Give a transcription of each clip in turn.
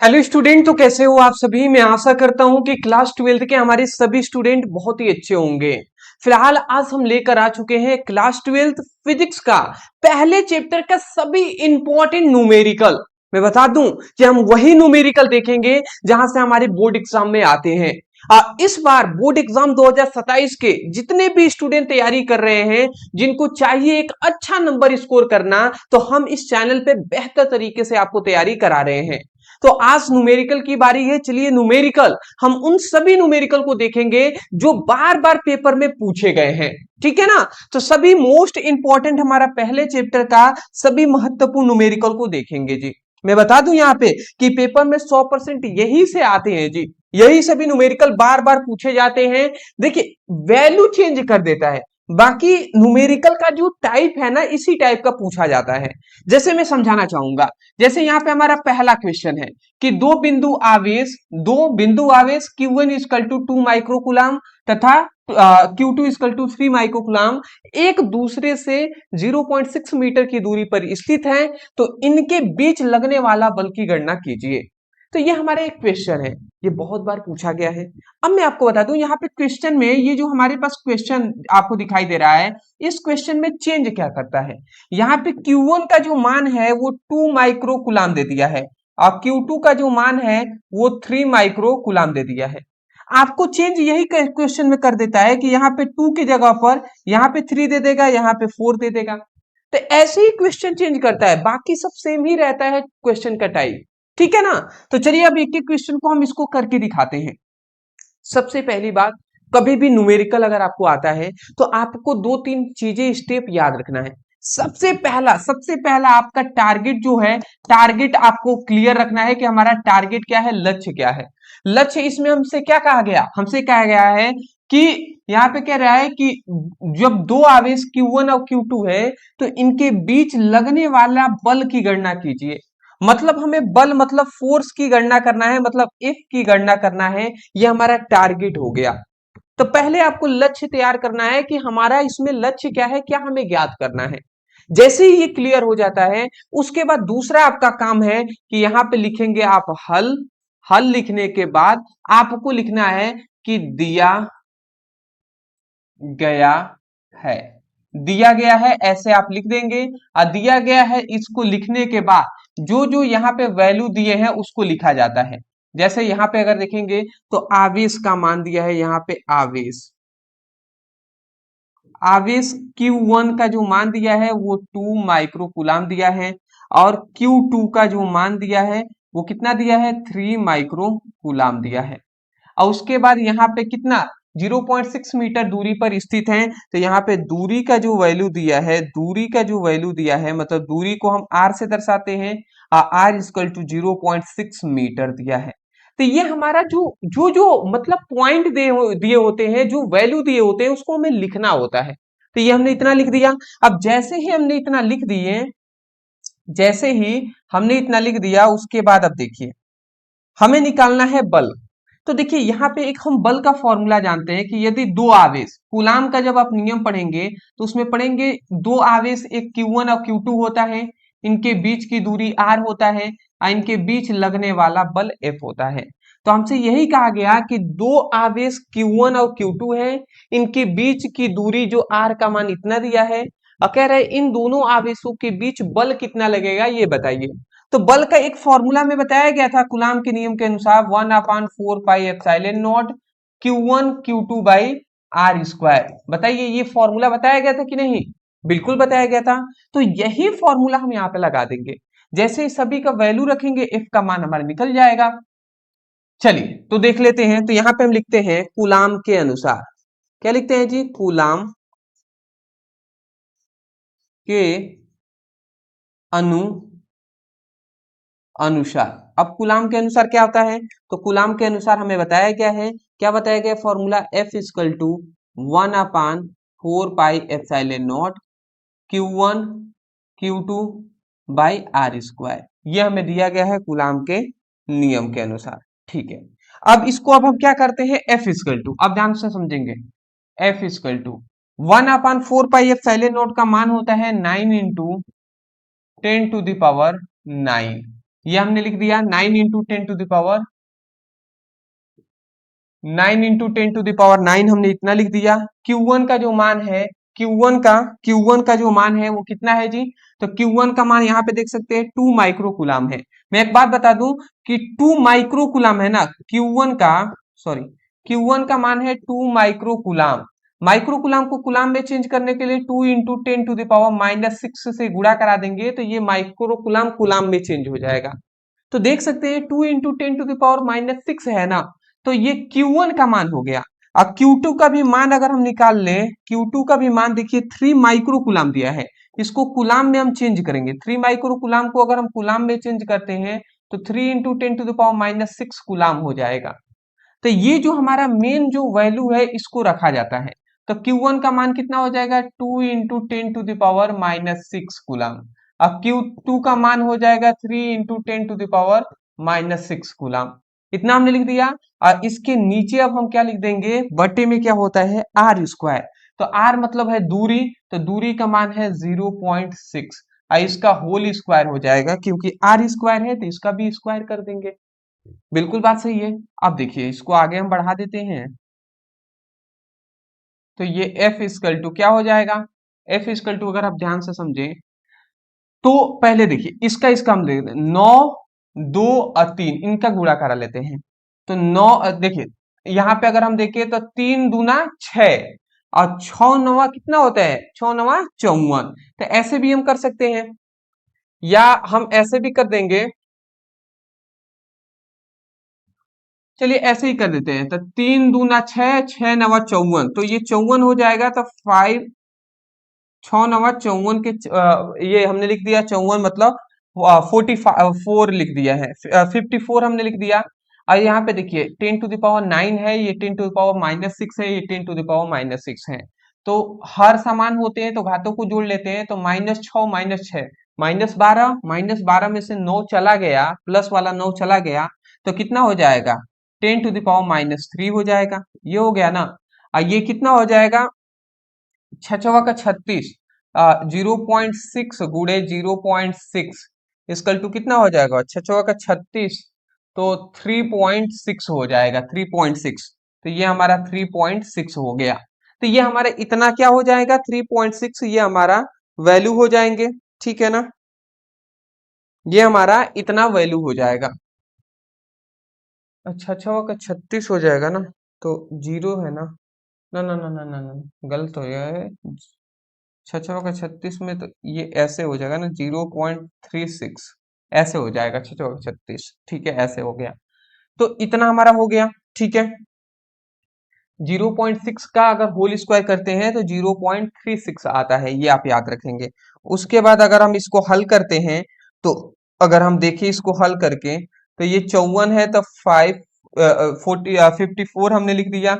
Hello student, तो कैसे हो आप सभी। मैं आशा करता हूं कि क्लास 12th के हमारे सभी स्टूडेंट बहुत ही अच्छे होंगे। फिलहाल आज हम लेकर आ चुके हैं क्लास 12th फिजिक्स का पहले चैप्टर का सभी इंपॉर्टेंट न्यूमेरिकल। मैं बता दूं कि हम वही न्यूमेरिकल देखेंगे जहां से हमारे बोर्ड एग्जाम में आते हैं। इस बार बोर्ड एग्जाम 2027 के जितने भी स्टूडेंट तैयारी कर रहे हैं, जिनको चाहिए एक अच्छा नंबर स्कोर करना, तो हम इस चैनल पे बेहतर तरीके से आपको तैयारी करा रहे हैं। तो आज न्यूमेरिकल की बारी है। चलिए न्यूमेरिकल, हम उन सभी न्यूमेरिकल को देखेंगे जो बार बार पेपर में पूछे गए हैं। ठीक है ना। तो सभी मोस्ट इंपॉर्टेंट हमारा पहले चैप्टर का सभी महत्वपूर्ण न्यूमेरिकल को देखेंगे जी। मैं बता दूं यहाँ पे कि पेपर में 100% यही से आते हैं जी। यही सभी न्यूमेरिकल बार बार पूछे जाते हैं। देखिए, वैल्यू चेंज कर देता है, बाकी न्यूमेरिकल का जो टाइप है ना, इसी टाइप का पूछा जाता है। जैसे मैं समझाना चाहूंगा, जैसे यहाँ पे हमारा पहला क्वेश्चन है कि दो बिंदु आवेश Q1 इक्वल टू 2 माइक्रोकुलाम तथा Q2 इक्वल टू 3 माइक्रोकुलाम एक दूसरे से 0.6 मीटर की दूरी पर स्थित है, तो इनके बीच लगने वाला बल की गणना कीजिए। तो ये हमारा एक क्वेश्चन है, ये बहुत बार पूछा गया है। अब मैं आपको बता दूं, यहाँ पे क्वेश्चन में ये जो हमारे पास क्वेश्चन आपको दिखाई दे रहा है, इस क्वेश्चन में चेंज क्या करता है। यहाँ पे Q1 का जो मान है वो 2 माइक्रो कुलाम दे दिया है, और Q2 का जो मान है वो 3 माइक्रो कुलाम दे दिया है। आपको चेंज यही क्वेश्चन में कर देता है कि यहाँ पे 2 की जगह पर यहाँ पे 3 दे देगा, यहाँ पे 4 दे देगा। तो ऐसे ही क्वेश्चन चेंज करता है, बाकी सब सेम ही रहता है क्वेश्चन का टाइप। ठीक है ना। तो चलिए अब एक एक क्वेश्चन को हम इसको करके दिखाते हैं। सबसे पहली बात, कभी भी न्यूमेरिकल अगर आपको आता है तो आपको दो तीन चीजें स्टेप याद रखना है। सबसे पहला आपका टारगेट जो है, टारगेट आपको क्लियर रखना है कि हमारा टारगेट क्या है, लक्ष्य क्या है। लक्ष्य इसमें हमसे क्या कहा गया, हमसे कहा गया है कि यहाँ पे कह रहा है कि जब दो आवेश Q1 और Q2 है, तो इनके बीच लगने वाला बल की गणना कीजिए। मतलब हमें बल मतलब फोर्स की गणना करना है, मतलब एफ की गणना करना है। ये हमारा टारगेट हो गया। तो पहले आपको लक्ष्य तैयार करना है कि हमारा इसमें लक्ष्य क्या है, क्या हमें ज्ञात करना है। जैसे ही ये क्लियर हो जाता है, उसके बाद दूसरा आपका काम है कि यहाँ पे लिखेंगे आप हल। हल लिखने के बाद आपको लिखना है कि दिया गया है। दिया गया है ऐसे आप लिख देंगे। और दिया गया है इसको लिखने के बाद जो जो यहाँ पे वैल्यू दिए हैं उसको लिखा जाता है। जैसे यहाँ पे अगर देखेंगे तो आवेश का मान दिया है, यहाँ पे आवेश आवेश Q1 का जो मान दिया है वो 2 माइक्रो कूलाम दिया है, और Q2 का जो मान दिया है वो कितना दिया है, 3 माइक्रो कूलाम दिया है। और उसके बाद यहाँ पे कितना, 0.6 मीटर दूरी पर स्थित है। तो यहाँ पे दूरी का जो वैल्यू दिया है, दूरी का जो वैल्यू दिया है, मतलब दूरी को हम r से दर्शाते हैं। r इक्वल टू 0.6 मीटर दिया है। तो ये हमारा जो जो जो मतलब पॉइंट दिए होते हैं, जो वैल्यू दिए होते हैं, उसको हमें लिखना होता है। तो ये हमने इतना लिख दिया। अब जैसे ही हमने इतना लिख दिए, जैसे ही हमने इतना लिख दिया, उसके बाद अब देखिए हमें निकालना है बल। तो देखिए यहाँ पे एक हम बल का फॉर्मूला जानते हैं कि यदि दो आवेश, कूलाम का जब आप नियम पढ़ेंगे तो उसमें पढ़ेंगे दो आवेश, एक Q1 और Q2 होता है, इनके बीच की दूरी r होता है, और इनके बीच लगने वाला बल F होता है। तो हमसे यही कहा गया कि दो आवेश Q1 और Q2 है, इनके बीच की दूरी जो r का मान इतना दिया है, और कह रहे इन दोनों आवेशों के बीच बल कितना लगेगा ये बताइए। तो बल का एक फॉर्मूला में बताया गया था कुलाम के नियम के अनुसार, 1/4 pi epsilon naught Q1 Q2 by R square. बताइए ये फॉर्मूला बताया गया था कि नहीं, बिल्कुल बताया गया था। तो यही फॉर्मूला हम यहाँ पे लगा देंगे। जैसे ही सभी का वैल्यू रखेंगे, एफ का मान हमारा निकल जाएगा। चलिए तो देख लेते हैं। तो यहाँ पे हम लिखते हैं कुलाम के अनुसार, क्या लिखते हैं जी, कुलाम के अनुसार। अब कुलाम के अनुसार क्या होता है, तो कुलाम के अनुसार हमें बताया गया है, क्या बताया गया formula, F equal to 1/4 pi epsilon naught Q1 Q2 by R square. ये हमें दिया गया है कुलाम के नियम के अनुसार। ठीक है। अब इसको अब हम क्या करते हैं, F इक्वल टू, अब ध्यान से समझेंगे। F equal to 1/4 pi epsilon naught का मान होता है 9 × 10⁻⁹। ये हमने लिख दिया 9 × 10⁻9 हमने इतना लिख दिया। Q1 का जो मान है, Q1 का जो मान है वो कितना है जी? तो Q1 का मान यहाँ पे देख सकते हैं 2 माइक्रोकुलाम है। मैं एक बात बता दूं कि 2 माइक्रोकुलाम है ना, सॉरी Q1 का मान है 2 माइक्रोकुलाम। माइक्रोकुलाम को कुलाम में चेंज करने के लिए 2 × 10⁻⁻6 से गुणा करा देंगे तो ये माइक्रोकुलाम कुलाम में चेंज हो जाएगा। तो देख सकते हैं 2 × 10⁻⁻6 है ना, तो ये Q1 का मान हो गया। अब Q2 का भी मान अगर हम निकाल लें, Q2 का भी मान देखिए 3 माइक्रोकुलाम दिया है, इसको कुलाम में हम चेंज करेंगे। 3 माइक्रोकुलाम को अगर हम कुलाम में चेंज करते हैं तो 3 × 10⁻⁻6 कुलाम हो जाएगा। तो ये जो हमारा मेन जो वैल्यू है इसको रखा जाता है। तो Q1 का मान कितना हो जाएगा? 2 × 10⁻⁻6 कुलाम। अब Q2 का मान हो जाएगा 3 × 10⁻⁻6 कुलाम। इतना हमने लिख दिया। और इसके नीचे अब हम क्या लिख देंगे? बटे में क्या होता है? Are square. तो आर मतलब है दूरी, तो दूरी का मान है 0.6 और इसका होल स्क्वायर हो जाएगा, क्योंकि आर स्क्वायर है तो इसका भी स्क्वायर कर देंगे। बिल्कुल बात सही है। अब देखिए इसको आगे हम बढ़ा देते हैं, तो ये एफ इक्वल टू क्या हो जाएगा? एफ इक्वल टू अगर आप ध्यान से समझें तो पहले देखिए इसका हम देख 9, 2 और 3 इनका गुणा करा लेते हैं। तो 9 देखिए यहाँ पे अगर हम देखें तो 3 दूना 6 और 6 नवा कितना होता है? 6 नवा 54। तो ऐसे भी हम कर सकते हैं, या हम ऐसे भी कर देंगे। चलिए ऐसे ही कर देते हैं, तो 3 दूना 6, 6 नवा 54, तो ये 54 हो जाएगा। तो 5 6 नवा 54 के ये हमने लिख दिया 54 मतलब 44 लिख दिया है, 54 हमने लिख दिया। और यहाँ पे देखिए 10⁻9 है, ये 10⁻6 है, ये 10⁻6 है। तो हर समान होते हैं तो घातों को जोड़ लेते हैं। तो -6 -6 -12, -12 में से 9 चला गया, प्लस वाला 9 चला गया, तो कितना हो जाएगा? 10⁻³ हो जाएगा। ये हो गया ना। ये कितना हो जाएगा? 6×6 = 36, 0.6 गुणे 0.6 इसकल टू कितना हो जाएगा? 6×6 = 36, तो 3.6 हो जाएगा, 3.6। तो ये हमारा 3.6 हो गया। तो ये हमारा इतना क्या हो जाएगा? 3.6, ये हमारा वैल्यू हो जाएंगे। ठीक है ना, ये हमारा इतना वैल्यू हो जाएगा। अच्छा 6×36 हो जाएगा ना, तो जीरो है ना? ना ना ना ना ना ना, गलत हो गया है। 6×36 में तो ये ऐसे हो जाएगा ना, 0.36 ऐसे हो जाएगा 6×36। ठीक है, ऐसे हो गया। तो इतना हमारा हो गया। ठीक है, 0.6 का अगर होल स्क्वायर करते हैं तो 0.36 आता है, ये आप याद रखेंगे। उसके बाद अगर हम इसको हल करते हैं तो अगर हम देखें इसको हल करके, तो ये 54 है तो 54 हमने लिख दिया।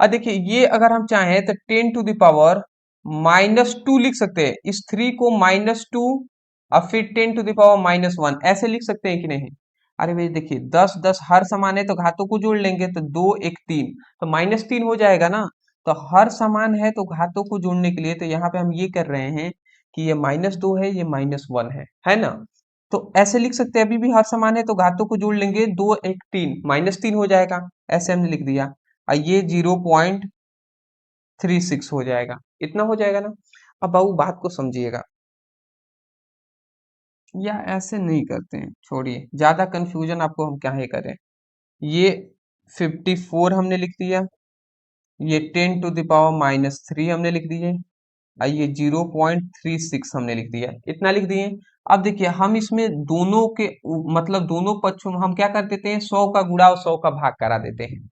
और देखिए ये अगर हम चाहें तो 10⁻⁻2 लिख सकते हैं, इस 3 को -2 और फिर 10⁻⁻1 ऐसे लिख सकते हैं कि नहीं? अरे भाई देखिए 10 10 हर समान है तो घातों को जोड़ लेंगे, तो 2 1 3, तो -3 हो जाएगा ना। तो हर समान है तो घातों को जोड़ने के लिए तो यहाँ पे हम ये कर रहे हैं कि ये -2 है, ये -1 है ना। तो ऐसे लिख सकते हैं, अभी भी हर समान है तो घातों को जोड़ लेंगे, 2 1 3, -3 हो जाएगा, ऐसे हमने लिख दिया। और ये 0.36 हो जाएगा, इतना हो जाएगा ना। अब बाबू बात को समझिएगा, या ऐसे नहीं करते हैं, छोड़िए ज्यादा कंफ्यूजन आपको हम क्या ही करें। ये 54 हमने लिख दिया, ये 10⁻³ हमने लिख दिए, और ये 0.36 हमने लिख दिया, इतना लिख दिए। अब देखिए हम इसमें दोनों के मतलब दोनों पक्षों में हम क्या कर देते हैं? 100 का गुणा और 100 का भाग करा देते हैं।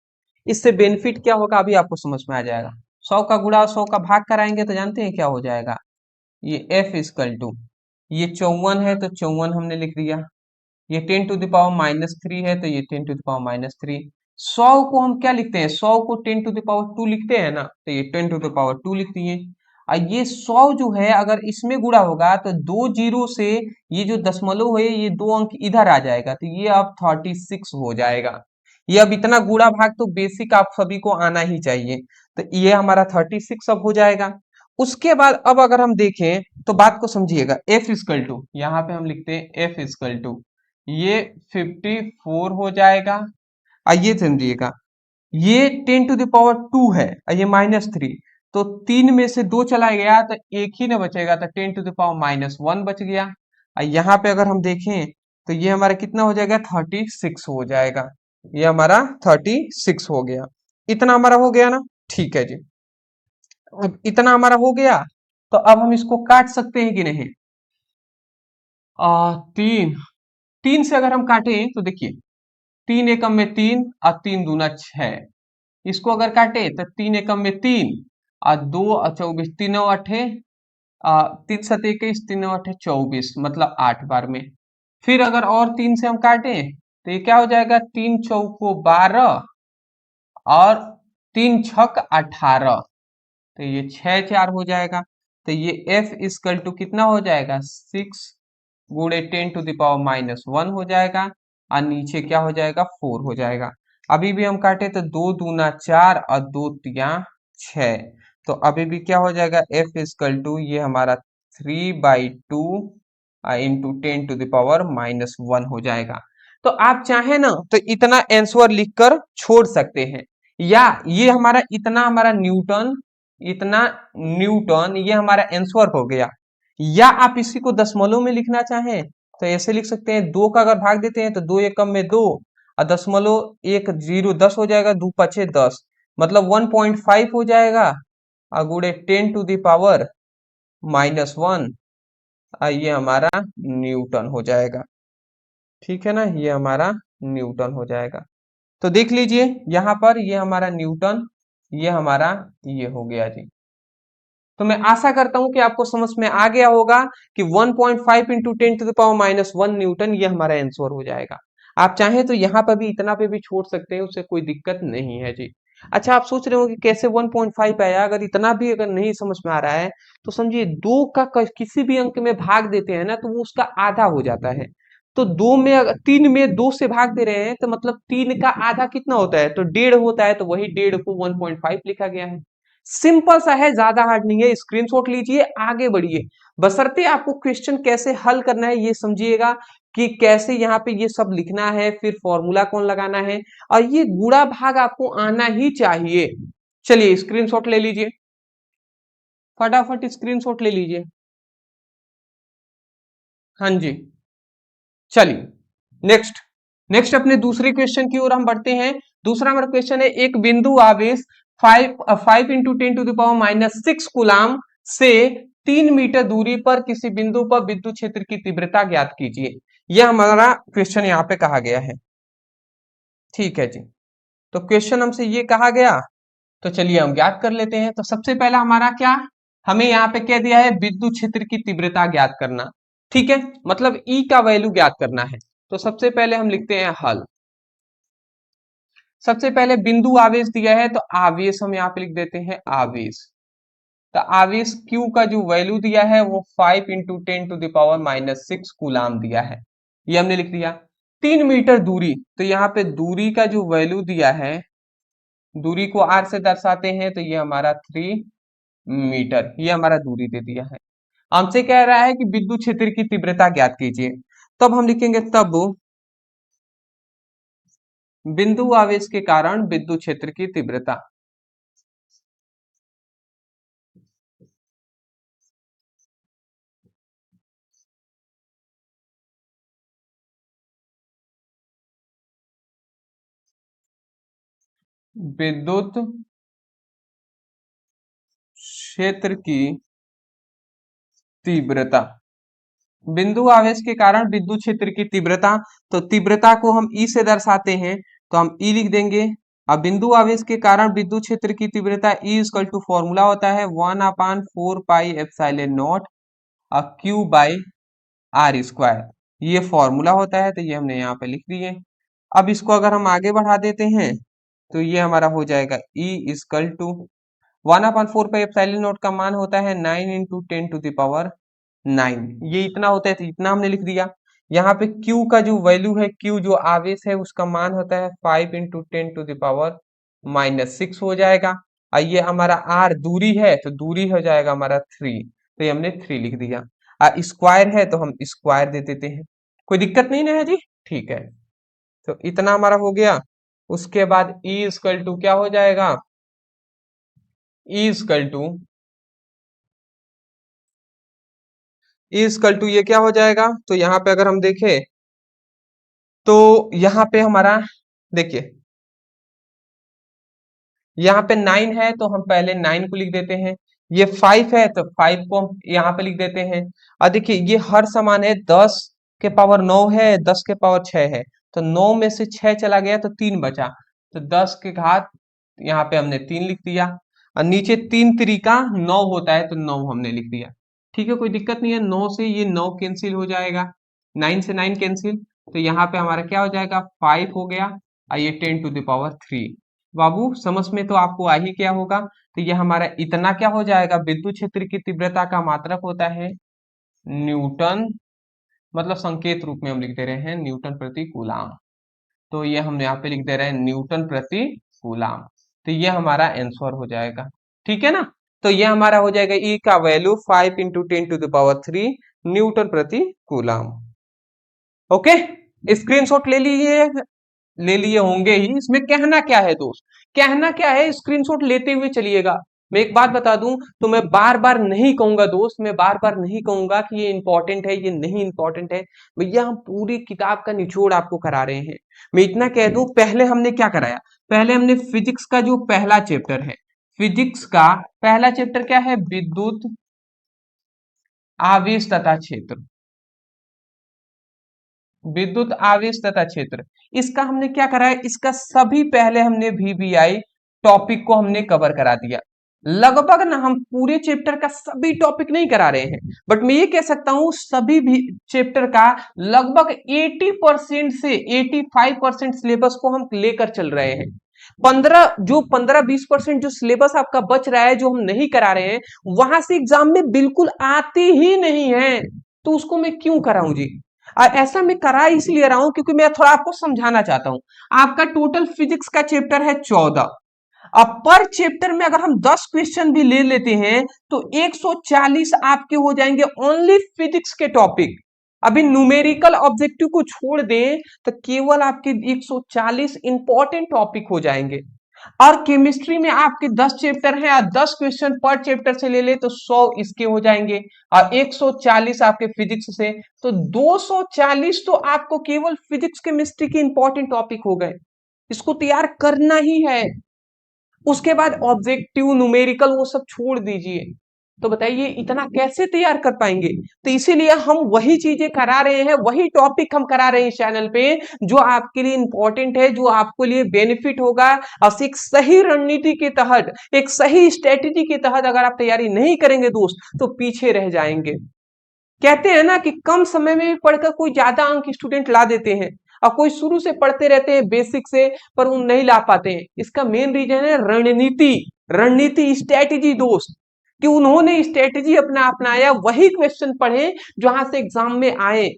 इससे बेनिफिट क्या होगा अभी आपको समझ में आ जाएगा। 100 का गुणा और 100 का भाग कराएंगे तो जानते हैं क्या हो जाएगा? ये F इक्वल टू, ये 54 है तो 54 हमने लिख दिया, ये 10⁻³ है तो ये 10⁻³। 100 को हम क्या लिखते हैं? 100 को 10⁻² लिखते हैं ना, तो ये 10⁻² लिख दिए। और ये 100 जो है अगर इसमें गुणा होगा तो 2 जीरो से ये जो दशमलव है ये 2 अंक इधर आ जाएगा, तो ये अब 36 हो जाएगा। ये अब इतना गुणा भाग तो बेसिक आप सभी को आना ही चाहिए। तो ये हमारा 36 अब हो जाएगा। उसके बाद अब अगर हम देखें तो बात को समझिएगा, F इक्वल टू, यहाँ पे हम लिखते हैं F इक्वल टू, ये 54 हो जाएगा। ये समझिएगा, ये 10⁻² है और ये -3, तो 3 में से 2 चला गया तो एक ही ना बचेगा, तो 10⁻−1 बच गया। और यहाँ पे अगर हम देखें तो ये हमारा कितना हो जाएगा, 36 हो जाएगा। ये हमारा 36 हो गया। इतना हमारा हो गया ना, ठीक है जी। अब इतना हमारा हो गया, तो अब हम इसको काट सकते हैं कि नहीं। 3, 3 से अगर हम काटें तो देखिए, 3 एकम में 3 और 3 दूना 6। इसको अगर काटे तो 3 एकम में 3 और 2 और 24, तीनों अठे 3 × 7 = 21, तीनों अठे 24, मतलब 8 बार में। फिर अगर और 3 से हम काटें तो ये क्या हो जाएगा, 3 चौको 12 और 3 छक 18, तो ये 6 4 हो जाएगा। तो ये F इक्वल टू कितना हो जाएगा, 6 गुणे 10⁻⁻1 हो जाएगा, और नीचे क्या हो जाएगा, 4 हो जाएगा। अभी भी हम काटे तो 2 दूना 4 और 2 तिया 6, तो अभी भी क्या हो जाएगा, F इक्वल टू ये हमारा 3/2 इंटू 10⁻⁻1 हो जाएगा। तो आप चाहे ना तो इतना आंसर लिखकर छोड़ सकते हैं, या ये हमारा इतना हमारा न्यूटन, इतना न्यूटन ये हमारा आंसर हो गया। या आप इसी को दशमलव में लिखना चाहें तो ऐसे लिख सकते हैं, 2 का अगर भाग देते हैं तो 2 एकम में 2 और दशमलव 1 0 10 हो जाएगा, 2 5 10, मतलब 1.5 हो जाएगा, और गुणे 10⁻⁻1, ये हमारा न्यूटन हो जाएगा। ठीक है ना, ये हमारा न्यूटन हो जाएगा। तो देख लीजिए यहाँ पर ये हमारा न्यूटन, ये हमारा ये हो गया जी। तो मैं आशा करता हूं कि आपको समझ में आ गया होगा कि 1.5 इंटू 10⁻⁻1 न्यूटन ये हमारा आंसर हो जाएगा। आप चाहें तो यहाँ पर भी इतना पे भी छोड़ सकते हैं, उससे कोई दिक्कत नहीं है जी। अच्छा, आप सोच रहे हो कि कैसे 1.5 आया, अगर इतना भी अगर नहीं समझ में आ रहा है तो समझिए, 2 का किसी भी अंक में भाग देते हैं ना तो वो उसका आधा हो जाता है। तो 2 में 3 में 2 से भाग दे रहे हैं तो मतलब 3 का आधा कितना होता है, तो 1.5 होता है, तो वही 1.5 को 1.5 लिखा गया है। सिंपल सा है, ज्यादा हार्ड नहीं है। स्क्रीनशॉट लीजिए, आगे बढ़िए। बशर्ते आपको क्वेश्चन कैसे हल करना है ये समझिएगा, कि कैसे यहाँ पे ये सब लिखना है, फिर फॉर्मूला कौन लगाना है, और ये गुणा भाग आपको आना ही चाहिए। चलिए स्क्रीनशॉट ले लीजिए, फटाफट स्क्रीनशॉट ले लीजिए। हाँ जी, चलिए नेक्स्ट। नेक्स्ट अपने दूसरे क्वेश्चन की ओर हम बढ़ते हैं। दूसरा हमारा क्वेश्चन है, एक बिंदु आवेश 5 इंटू 10⁻⁻6 कूलाम से 3 मीटर दूरी पर किसी बिंदु पर विद्युत क्षेत्र की तीव्रता ज्ञात कीजिए। यह हमारा क्वेश्चन यहाँ पे कहा गया है। ठीक है जी, तो क्वेश्चन हमसे ये कहा गया, तो चलिए हम ज्ञात कर लेते हैं। तो सबसे पहला हमारा क्या, हमें यहाँ पे कह दिया है विद्युत क्षेत्र की तीव्रता ज्ञात करना। ठीक है, मतलब ई का वैल्यू ज्ञात करना है। तो सबसे पहले हम लिखते हैं हल। सबसे पहले बिंदु आवेश दिया है, तो आवेश हम यहाँ पे लिख देते हैं आवेश। तो आवेश Q का जो वैल्यू दिया है वो 5 इंटू 10⁻⁻6 कूलाम दिया है, ये हमने लिख दिया। 3 मीटर दूरी, तो यहाँ पे दूरी का जो वैल्यू दिया है, दूरी को R से दर्शाते हैं, तो ये हमारा 3 मीटर, ये हमारा दूरी दे दिया है। हमसे कह रहा है कि विद्युत क्षेत्र की तीव्रता ज्ञात कीजिए। तब हम लिखेंगे, तब बिंदु आवेश के कारण विद्युत क्षेत्र की तीव्रता। विद्युत क्षेत्र की तीव्रता, बिंदु आवेश के कारण विद्युत क्षेत्र की तीव्रता, तो तीव्रता को हम ई से दर्शाते हैं, तो हम ई लिख देंगे। अब बिंदु आवेश के कारण विद्युत क्षेत्र की तीव्रता ई इक्वल टू फॉर्मूला होता है 1/4πε0 क्यू बाई आर स्क्वायर, ये फॉर्मूला होता है, तो ये हमने यहाँ पे लिख दिए। अब इसको अगर हम आगे बढ़ा देते हैं तो ये हमारा हो जाएगा ई इक्वल टू 1/4πε0 का मान होता है 9 इंटू 10⁻9, ये इतना होता है, तो इतना हमने लिख दिया। यहाँ पे Q का जो वैल्यू है, Q जो आवेश है उसका मान होता है 5 इंटू 10⁻⁻6 हो जाएगा। और ये हमारा R दूरी है, तो दूरी हो जाएगा हमारा 3, तो ये हमने 3 लिख दिया। स्क्वायर है तो हम स्क्वायर दे देते हैं, कोई दिक्कत नहीं ना है जी। ठीक है, तो इतना हमारा हो गया। उसके बाद E इक्वल टू क्या हो जाएगा, E इक्वल टू ये क्या हो जाएगा, तो यहाँ पे अगर हम देखें तो यहाँ पे हमारा देखिए, यहाँ पे 9 है तो हम पहले 9 को लिख देते हैं, ये 5 है तो 5 को हम यहाँ पे लिख देते हैं। और देखिए ये हर समान है, 10 के पावर 9 है, 10 के पावर 6 है, तो 9 में से 6 चला गया तो 3 बचा, तो 10 के घात यहाँ पे हमने 3 लिख दिया। और नीचे 3 त्रिका 9 होता है तो 9 हमने लिख दिया। ठीक है, कोई दिक्कत नहीं है, 9 से ये 9 कैंसिल हो जाएगा, 9 से 9 कैंसिल, तो यहाँ पे हमारा क्या हो जाएगा, 5 हो गया, और ये 10⁻3। बाबू समझ में तो आपको आ ही क्या होगा, तो ये हमारा इतना क्या हो जाएगा, विद्युत क्षेत्र की तीव्रता का मात्रक होता है न्यूटन, मतलब संकेत रूप में हम लिख दे रहे हैं न्यूटन प्रति कूलाम, तो ये हम यहाँ पे लिख दे रहे हैं न्यूटन प्रति कूलाम, तो ये हमारा आंसर हो जाएगा। ठीक है ना, तो ये हमारा हो जाएगा ई का वैल्यू 5 × 10⁻³ न्यूटन प्रति कूलाम। ओके, स्क्रीनशॉट ले लिए होंगे ही। इसमें कहना क्या है दोस्त, कहना क्या है, स्क्रीनशॉट लेते हुए चलिएगा। मैं एक बात बता दूं, तो मैं बार बार नहीं कहूंगा दोस्त, मैं बार बार नहीं कहूंगा कि ये इंपॉर्टेंट है ये नहीं इंपॉर्टेंट है, भैया हम पूरी किताब का निचोड़ आपको करा रहे हैं। मैं इतना कह दूं, पहले हमने क्या कराया, पहले हमने फिजिक्स का जो पहला चैप्टर है, फिजिक्स का पहला चैप्टर क्या है, विद्युत आवेश तथा क्षेत्र, विद्युत आवेश तथा क्षेत्र, इसका हमने क्या करा है, इसका सभी पहले हमने वीवीआई टॉपिक को हमने कवर करा दिया। लगभग ना हम पूरे चैप्टर का सभी टॉपिक नहीं करा रहे हैं, बट मैं ये कह सकता हूं सभी भी चैप्टर का लगभग 80% से 85% सिलेबस को हम लेकर चल रहे हैं। 15-20% जो सिलेबस आपका बच रहा है, जो हम नहीं करा रहे हैं, वहां से एग्जाम में बिल्कुल आते ही नहीं है, तो उसको मैं क्यों कराऊं जी। और ऐसा मैं करा इसलिए रहा हूं क्योंकि मैं थोड़ा आपको समझाना चाहता हूं। आपका टोटल फिजिक्स का चैप्टर है 14, अब पर चैप्टर में अगर हम 10 क्वेश्चन भी ले लेते हैं तो 140 आपके हो जाएंगे ओनली फिजिक्स के टॉपिक। अभी न्यूमेरिकल ऑब्जेक्टिव को छोड़ दें तो केवल आपके 140 इंपॉर्टेंट टॉपिक हो जाएंगे। और केमिस्ट्री में आपके 10 चैप्टर हैं, 10 क्वेश्चन पर चैप्टर से ले ले तो 100 इसके हो जाएंगे, और 140 आपके फिजिक्स से, तो 240 तो आपको केवल फिजिक्स केमिस्ट्री के इंपॉर्टेंट टॉपिक हो गए, इसको तैयार करना ही है। उसके बाद ऑब्जेक्टिव न्यूमेरिकल वो सब छोड़ दीजिए, तो बताइए इतना कैसे तैयार कर पाएंगे। तो इसीलिए हम वही चीजें करा रहे हैं, वही टॉपिक हम करा रहे हैं चैनल पे, जो आपके लिए इंपॉर्टेंट है, जो आपको लिए बेनिफिट होगा। और एक सही रणनीति के तहत, एक सही स्ट्रेटेजी के तहत अगर आप तैयारी नहीं करेंगे दोस्त तो पीछे रह जाएंगे। कहते हैं ना कि कम समय में पढ़कर कोई ज्यादा अंक स्टूडेंट ला देते हैं, और कोई शुरू से पढ़ते रहते हैं बेसिक से पर वो नहीं ला पाते हैं। इसका मेन रीजन है रणनीति, रणनीति स्ट्रेटेजी दोस्त, कि उन्होंने स्ट्रेटेजी अपनाया, वही क्वेश्चन पढ़े जहां से एग्जाम में आए।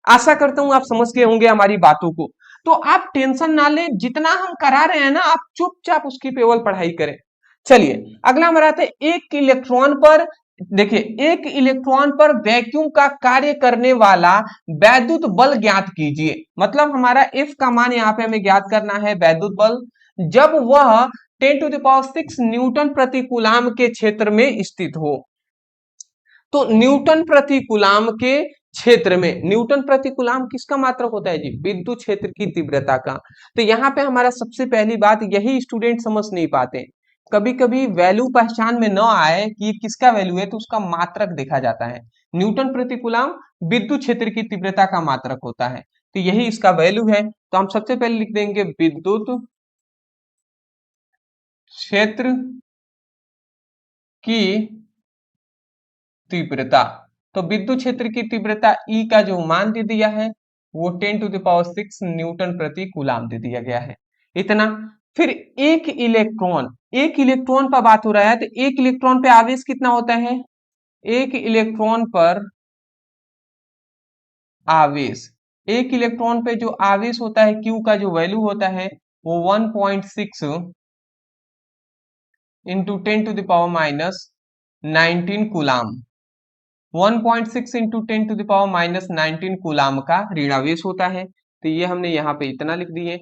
आशा करता हूं आप समझ गए होंगे हमारी बातों को। तो आप टेंशन ना लें, जितना हम करा रहे हैं ना, आप चुपचाप उसकी केवल पढ़ाई करें। चलिए अगला हमारा आता है एक इलेक्ट्रॉन पर, देखिए एक इलेक्ट्रॉन पर वैक्यूम का कार्य करने वाला वैद्युत बल ज्ञात कीजिए। मतलब हमारा F का मान यहाँ पे हमें ज्ञात करना है, वैद्युत बल, जब वह 10⁶ न्यूटन प्रति कूलाम के क्षेत्र में स्थित हो। तो न्यूटन प्रति कूलाम के क्षेत्र में, न्यूटन प्रति कूलाम किसका मात्रक होता है जी, विद्युत क्षेत्र की तीव्रता का। तो यहाँ पे हमारा सबसे पहली बात यही स्टूडेंट समझ नहीं पाते, कभी कभी वैल्यू पहचान में न आए कि ये किसका वैल्यू है, तो उसका मात्रक देखा जाता है। न्यूटन प्रति कूलाम विद्युत क्षेत्र की तीव्रता का मात्रक होता है, तो यही इसका वैल्यू है। तो हम सबसे पहले लिख देंगे विद्युत क्षेत्र की तीव्रता। तो विद्युत क्षेत्र की तीव्रता E का जो मान दे दिया है वो 10⁶ न्यूटन प्रति कूलाम दे दिया गया है, इतना। फिर एक इलेक्ट्रॉन पर बात हो रहा है, तो एक इलेक्ट्रॉन पे आवेश कितना होता है, एक इलेक्ट्रॉन पर आवेश, एक इलेक्ट्रॉन पे जो आवेश होता है Q का जो वैल्यू होता है वो 1.6 इंटू 10⁻⁹ कूलाम। 1.6 इंटू 10⁻⁻19 कूलाम का ऋणावेश होता है। तो ये हमने यहाँ पे इतना लिख दिए।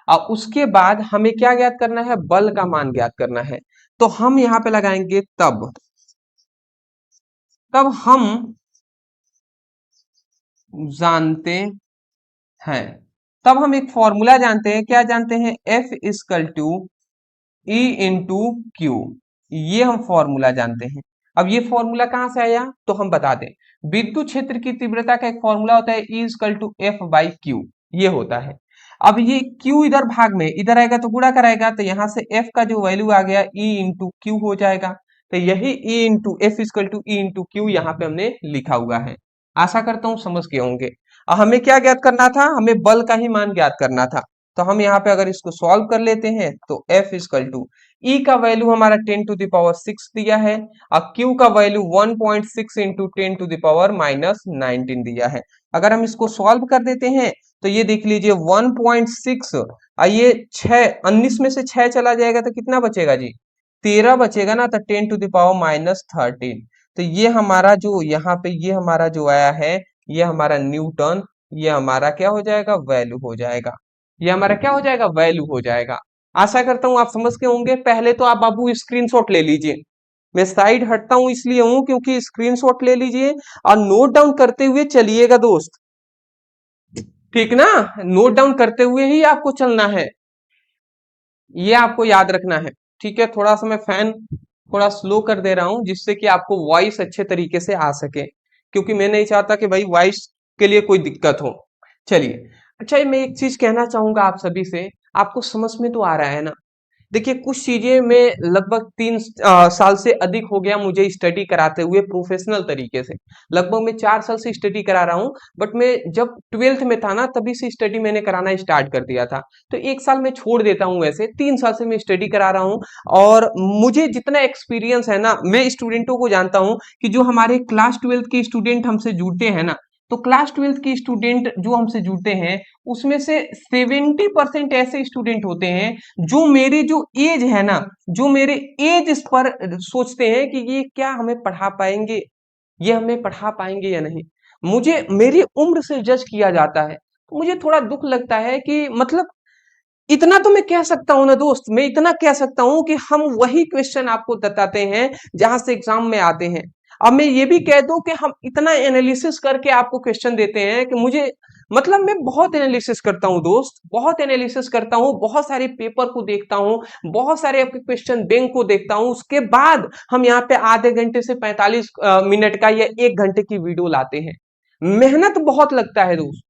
अब उसके बाद हमें क्या ज्ञात करना है, बल का मान ज्ञात करना है। तो हम यहाँ पे लगाएंगे तब हम जानते हैं, तब हम एक फॉर्मूला जानते हैं, क्या जानते हैं, F equal to E into Q, ये हम फॉर्मूला जानते हैं। अब ये फॉर्मूला कहां से आया, तो हम बता दें, विद्युत क्षेत्र की तीव्रता का एक फॉर्मूला होता है E equal to F by Q, ये होता है। अब ये Q इधर भाग में इधर आएगा तो गुणा कराएगा, तो यहां से F का जो वैल्यू आ गया E इंटू क्यू हो जाएगा। तो यही E into F equal to E into Q यहाँ पे हमने लिखा हुआ है। आशा करता हूं समझ गए होंगे। हमें क्या ज्ञात करना था, हमें बल का ही मान ज्ञात करना था। तो हम यहाँ पे अगर इसको सॉल्व कर लेते हैं तो F इक्वल टू ई का वैल्यू हमारा 10⁻6 दिया है और Q का वैल्यू 1.6 इंटू 10⁻⁻19 दिया है। अगर हम इसको सॉल्व कर देते हैं तो ये देख लीजिए 1.6 और ये 19 में से 6 चला जाएगा तो कितना बचेगा जी, 13 बचेगा ना, तो 10⁻⁻13। तो ये हमारा जो यहाँ पे ये हमारा जो आया है, ये हमारा न्यूटन, ये हमारा क्या हो जाएगा, वैल्यू हो जाएगा। ये हमारा क्या हो जाएगा, वैल्यू हो जाएगा। आशा करता हूं आप समझ के होंगे। पहले तो आप बाबू स्क्रीनशॉट ले लीजिए, मैं साइड हटता हूं इसलिए हूं क्योंकि स्क्रीनशॉट ले लीजिए और नोट डाउन करते हुए चलिएगा दोस्त, ठीक ना, नोट डाउन करते हुए ही आपको चलना है, ये आपको याद रखना है। ठीक है, थोड़ा सा मैं फैन थोड़ा स्लो कर दे रहा हूं जिससे कि आपको वॉइस अच्छे तरीके से आ सके, क्योंकि मैं नहीं चाहता कि भाई वॉइस के लिए कोई दिक्कत हो। चलिए, अच्छा मैं एक चीज कहना चाहूंगा आप सभी से, आपको समझ में तो आ रहा है ना। देखिए कुछ चीजें मैं लगभग 3 साल से अधिक हो गया मुझे स्टडी कराते हुए प्रोफेशनल तरीके से, लगभग मैं 4 साल से स्टडी करा रहा हूँ। बट मैं जब 12th में था ना तभी से स्टडी मैंने कराना स्टार्ट कर दिया था। तो 1 साल मैं छोड़ देता हूँ, वैसे 3 साल से मैं स्टडी करा रहा हूँ। और मुझे जितना एक्सपीरियंस है ना, मैं स्टूडेंटों को जानता हूँ कि जो हमारे क्लास 12th के स्टूडेंट हमसे जुड़ते हैं ना, तो क्लास 12th के स्टूडेंट जो हमसे जुड़ते हैं उसमें से 70% ऐसे स्टूडेंट होते हैं जो मेरी जो एज है ना, जो मेरे एज इस पर सोचते हैं कि ये क्या हमें पढ़ा पाएंगे, ये हमें पढ़ा पाएंगे या नहीं। मुझे मेरी उम्र से जज किया जाता है, तो मुझे थोड़ा दुख लगता है कि मतलब इतना तो मैं कह सकता हूं ना दोस्त, मैं इतना कह सकता हूं कि हम वही क्वेश्चन आपको बताते हैं जहां से एग्जाम में आते हैं। अब मैं ये भी कह दूं कि हम इतना एनालिसिस करके आपको क्वेश्चन देते हैं कि मुझे मतलब मैं बहुत एनालिसिस करता हूं दोस्त, बहुत एनालिसिस करता हूं, बहुत सारे पेपर को देखता हूं, बहुत सारे आपके क्वेश्चन बैंक को देखता हूं, उसके बाद हम यहाँ पे आधे घंटे से 45 मिनट का या 1 घंटे की वीडियो लाते हैं। मेहनत बहुत लगता है दोस्त।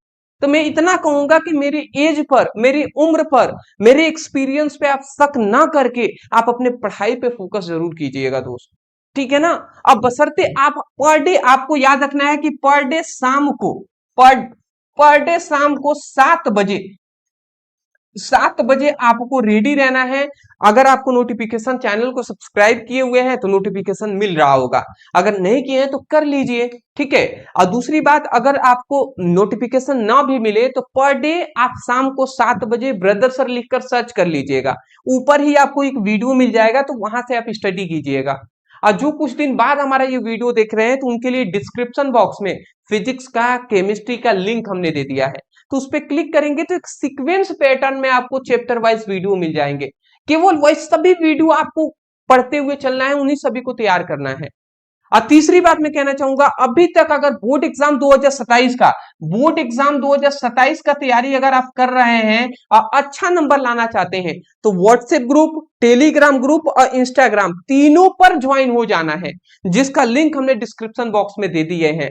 तो मैं इतना कहूंगा कि मेरी एज पर, मेरी उम्र पर, मेरे एक्सपीरियंस पे आप शक ना करके आप अपने पढ़ाई पे फोकस जरूर कीजिएगा दोस्त, ठीक है ना। अब बशर्ते आप पर डे, आपको याद रखना है कि पर डे शाम को, पर पर डे शाम को 7 बजे, 7 बजे आपको रेडी रहना है। अगर आपको नोटिफिकेशन, चैनल को सब्सक्राइब किए हुए हैं तो नोटिफिकेशन मिल रहा होगा, अगर नहीं किए हैं तो कर लीजिए, ठीक है। और दूसरी बात, अगर आपको नोटिफिकेशन ना भी मिले तो पर डे आप शाम को 7 बजे ब्रदर सर लिखकर सर्च कर लीजिएगा, ऊपर ही आपको एक वीडियो मिल जाएगा, तो वहां से आप स्टडी कीजिएगा। और जो कुछ दिन बाद हमारा ये वीडियो देख रहे हैं तो उनके लिए डिस्क्रिप्शन बॉक्स में फिजिक्स का, केमिस्ट्री का लिंक हमने दे दिया है, तो उस पर क्लिक करेंगे तो एक सीक्वेंस पैटर्न में आपको चैप्टर वाइज वीडियो मिल जाएंगे। केवल वही सभी वीडियो आपको पढ़ते हुए चलना है, उन्हीं सभी को तैयार करना है। और तीसरी बात मैं कहना चाहूंगा, अभी तक अगर बोर्ड एग्जाम 2027 का, बोर्ड एग्जाम 2027 का तैयारी अगर आप कर रहे हैं और अच्छा नंबर लाना चाहते हैं तो व्हाट्सएप ग्रुप, टेलीग्राम ग्रुप और इंस्टाग्राम तीनों पर ज्वाइन हो जाना है, जिसका लिंक हमने डिस्क्रिप्शन बॉक्स में दे दिए हैं।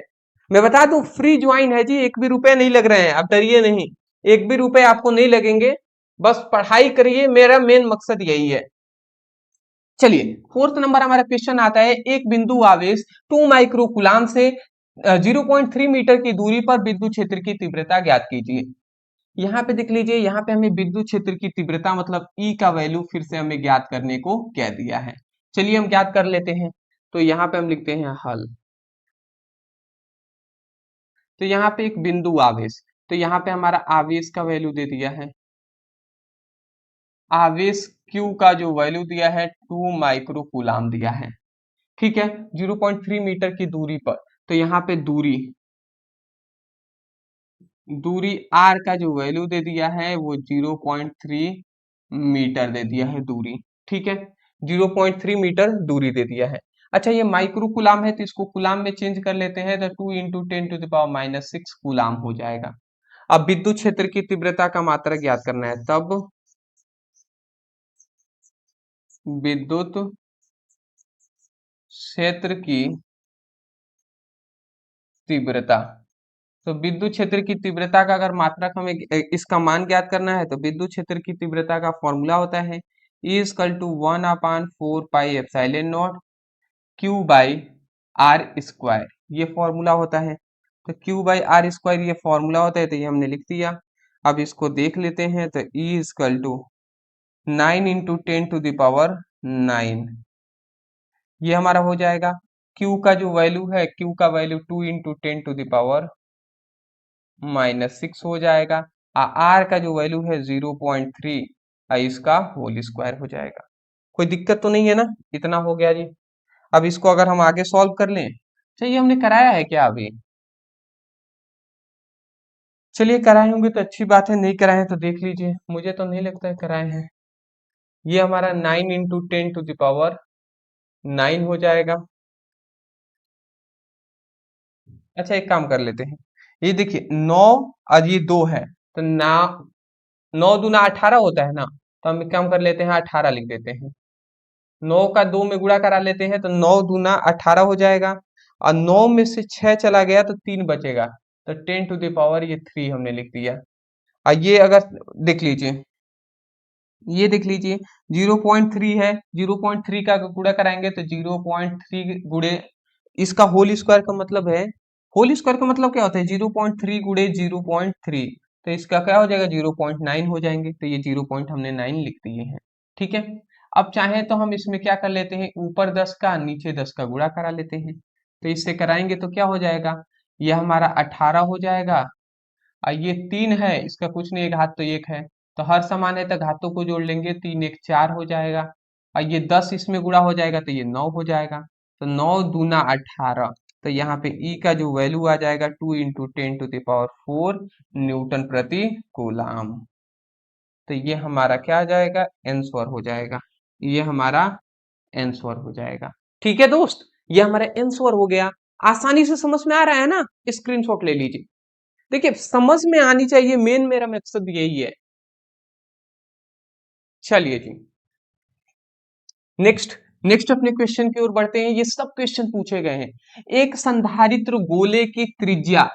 मैं बता दूं, फ्री ज्वाइन है जी, 1 भी रुपए नहीं लग रहे हैं, आप डरिए नहीं, 1 भी रुपए आपको नहीं लगेंगे, बस पढ़ाई करिए, मेरा मेन मकसद यही है। चलिए, फोर्थ नंबर हमारा क्वेश्चन आता है, एक बिंदु आवेश 2 माइक्रो कूलाम से 0.3 मीटर की दूरी पर विद्युत क्षेत्र की तीव्रता ज्ञात कीजिए। यहाँ पे देख लीजिए, यहाँ पे हमें विद्युत क्षेत्र की तीव्रता मतलब ई का वैल्यू फिर से हमें ज्ञात करने को कह दिया है। चलिए हम ज्ञात कर लेते हैं। तो यहाँ पे हम लिखते हैं हल। तो यहाँ पे एक बिंदु आवेश, तो यहाँ पे हमारा आवेश का वैल्यू दे दिया है, आवेश Q का जो वैल्यू दिया है 2 माइक्रो कूलाम दिया है, ठीक है, 0.3 मीटर की दूरी पर। तो यहाँ पे दूरी दूरी आर का जो वैल्यू दे दिया है वो 0.3 मीटर दे दिया है दूरी। ठीक है, 0.3 मीटर दूरी दे दिया है। अच्छा, ये माइक्रो कुलाम है तो इसको कुलाम में चेंज कर लेते हैं, तो 2 × 10⁻⁻6 कुलाम हो जाएगा। अब विद्युत क्षेत्र की तीव्रता का मात्रक ज्ञात करना है, तब विद्युत क्षेत्र की तीव्रता, तो विद्युत क्षेत्र की तीव्रता का अगर मात्रक हमें इसका मान ज्ञात करना है, तो विद्युत क्षेत्र की तीव्रता का फॉर्मूला होता है E = 1/4 pi epsilon naught Q by R square, ये फॉर्मूला होता है। तो क्यू बाई आर स्क्वायर ये फॉर्मूला होता है, तो ये हमने लिख दिया। अब इसको देख लेते हैं, तो E = 9 × 10⁻⁹ ये हमारा हो जाएगा। Q का जो वैल्यू है, Q का वैल्यू 2 × 10⁻⁻6 हो जाएगा। R का जो वैल्यू है 0.3, इसका होल स्क्वायर हो जाएगा। कोई दिक्कत तो नहीं है ना, इतना हो गया जी। अब इसको अगर हम आगे सॉल्व कर लें, चाहिए हमने कराया है क्या अभी? चलिए कराए होंगे तो अच्छी बात है, नहीं कराए हैं तो देख लीजिए, मुझे तो नहीं लगता है कराए हैं। ये हमारा 9 × 10⁻9 हो जाएगा। अच्छा, एक काम कर लेते हैं, ये देखिए 9 और ये 2 है, तो ना 9 × 2 = 18 होता है ना, तो हम एक काम कर लेते हैं, 18 लिख देते हैं। 9 का 2 में गुणा करा लेते हैं, तो 9 × 2 = 18 हो जाएगा। और 9 में से 6 चला गया तो 3 बचेगा, तो 10⁻³ हमने लिख दिया। और ये अगर देख लीजिए, ये देख लीजिए 0.3 है, 0.3 का अगर गुणा कराएंगे तो 0.3 गुणे इसका होल स्क्वायर का मतलब है, होल स्क्वायर का मतलब क्या होता है, 0.3 गुणे 0.3, तो इसका क्या हो जाएगा 0.9 हो जाएंगे, तो ये 0.9 लिख दिए हैं। ठीक है, अब चाहे तो हम इसमें क्या कर लेते हैं, ऊपर 10 का नीचे 10 का गुणा करा लेते हैं, तो इससे कराएंगे तो क्या हो जाएगा, ये हमारा 18 हो जाएगा। और ये 3 है, इसका कुछ नहीं, एक घात तो 1 है, तो हर समान है तो घातों को जोड़ लेंगे, 3 × 1 = 4 हो जाएगा। और ये 10 इसमें गुणा हो जाएगा तो ये 9 हो जाएगा, तो 9 × 2 = 18, तो यहाँ पे E का जो वैल्यू आ जाएगा 2 × 10⁻⁴ न्यूटन प्रति कूलाम। तो ये हमारा क्या आ जाएगा, आंसर हो जाएगा, ये हमारा आंसर हो जाएगा। ठीक है दोस्त, ये हमारा आंसर हो गया। आसानी से समझ में आ रहा है ना, स्क्रीनशॉट ले लीजिए। देखिए समझ में आनी चाहिए, मेन मेरा मकसद यही है। चलिए जी, नेक्स्ट नेक्स्ट अपने क्वेश्चन की ओर बढ़ते हैं। ये सब क्वेश्चन पूछे गए हैं। एक संधारित्र गोले की त्रिज्या